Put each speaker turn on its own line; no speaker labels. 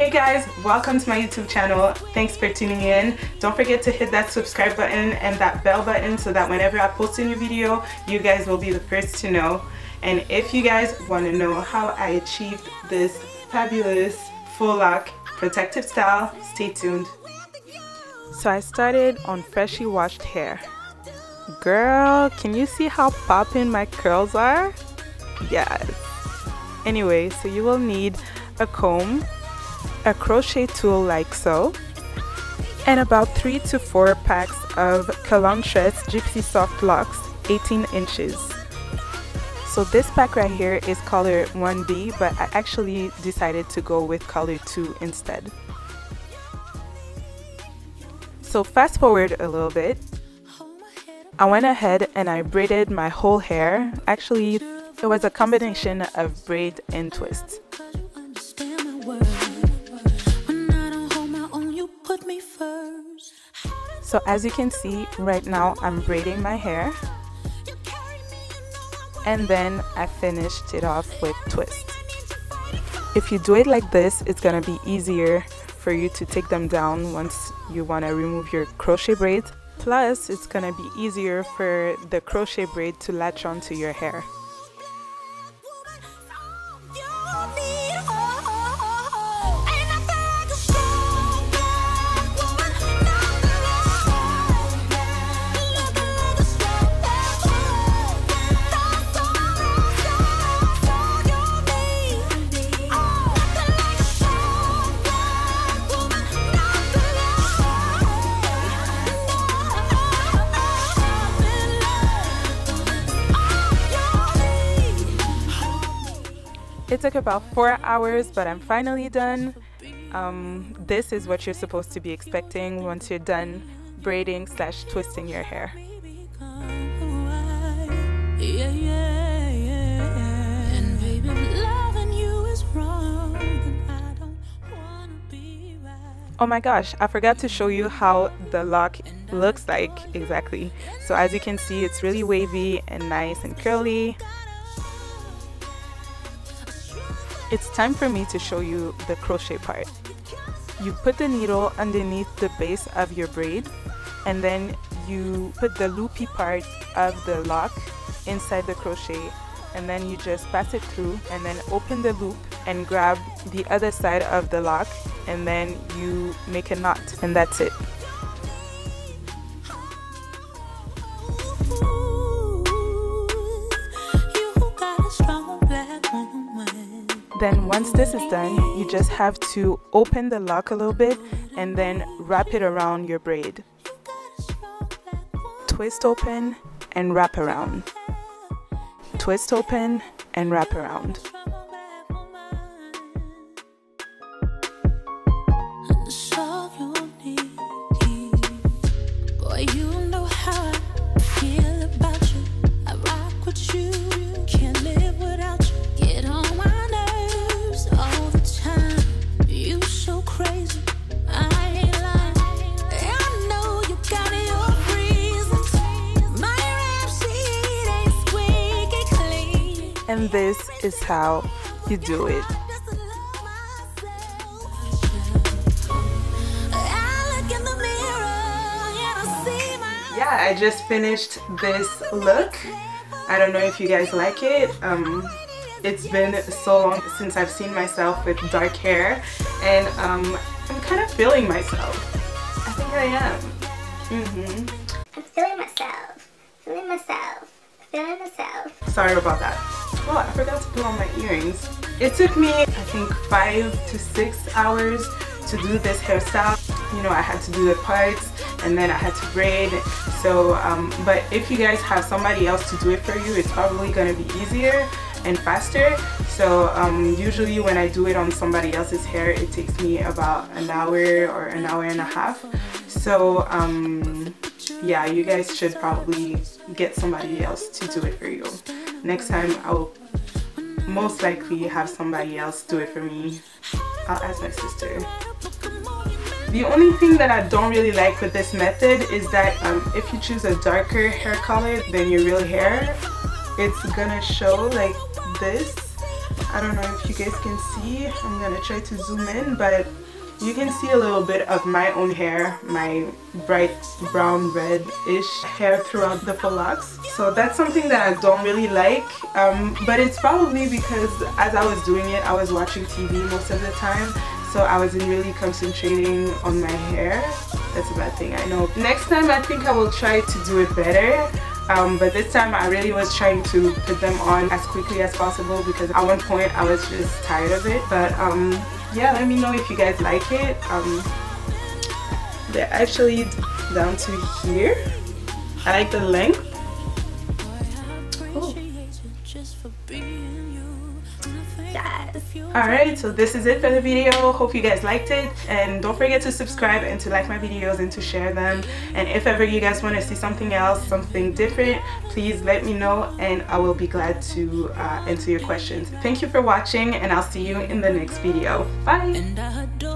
Hey guys, welcome to my YouTube channel. Thanks for tuning in. Don't forget to hit that subscribe button and that bell button so that whenever I post a new video, you guys will be the first to know. And if you guys want to know how I achieved this fabulous full lock protective style, stay tuned. So I started on freshly washed hair. Girl, can you see how poppin' my curls are? Yes. Anyway, so you will need a comb, a crochet tool like so, and about 3 to 4 packs of KalonTresse Gypsy Soft Locs 18 inches. So this pack right here is color 1B, but I actually decided to go with color 2 instead. So fast forward a little bit, I went ahead and I braided my whole hair. Actually, it was a combination of braid and twist. So as you can see, right now I'm braiding my hair, and then I finished it off with twist. If you do it like this, it's gonna be easier for you to take them down once you want to remove your crochet braids. Plus, it's gonna be easier for the crochet braid to latch onto your hair. It took about 4 hours, but I'm finally done. This is what you're supposed to be expecting once you're done braiding / twisting your hair. Oh my gosh, I forgot to show you how the lock looks like exactly. So as you can see, it's really wavy and nice and curly. It's time for me to show you the crochet part. You put the needle underneath the base of your braid, and then you put the loopy part of the lock inside the crochet, and then you just pass it through and then open the loop and grab the other side of the lock, and then you make a knot, and that's it. Then once this is done, you just have to open the lock a little bit and then wrap it around your braid. Twist open and wrap around. Twist open and wrap around. And this is how you do it. Yeah, I just finished this look. I don't know if you guys like it. It's been so long since I've seen myself with dark hair, and I'm kind of feeling myself. I think I am.
I'm feeling myself. Feeling myself. Feeling myself.
Sorry about that. Oh, I forgot to put on my earrings. It took me, I think, 5 to 6 hours to do this hairstyle. You know, I had to do the parts and then I had to braid. So, but if you guys have somebody else to do it for you, it's probably going to be easier and faster. So usually when I do it on somebody else's hair, it takes me about an hour or an hour and a half. So yeah, you guys should probably get somebody else to do it for you. Next time I'll most likely have somebody else do it for me. I'll ask my sister. The only thing that I don't really like with this method is that if you choose a darker hair color than your real hair, it's gonna show like this. I don't know if you guys can see. I'm gonna try to zoom in, but you can see a little bit of my own hair, my bright brown red-ish hair throughout the faux locs. So that's something that I don't really like, but it's probably because as I was doing it, I was watching TV most of the time, so I wasn't really concentrating on my hair. That's a bad thing, I know. Next time I think I will try to do it better. But this time I really was trying to put them on as quickly as possible because at one point I was just tired of it. But yeah, let me know if you guys like it. They're actually down to here. I like the length. Ooh. Yes. Alright, so this is it for the video. Hope you guys liked it, and don't forget to subscribe and to like my videos and to share them. And if ever you guys want to see something else, something different, please let me know and I will be glad to answer your questions. Thank you for watching, and I'll see you in the next video. Bye.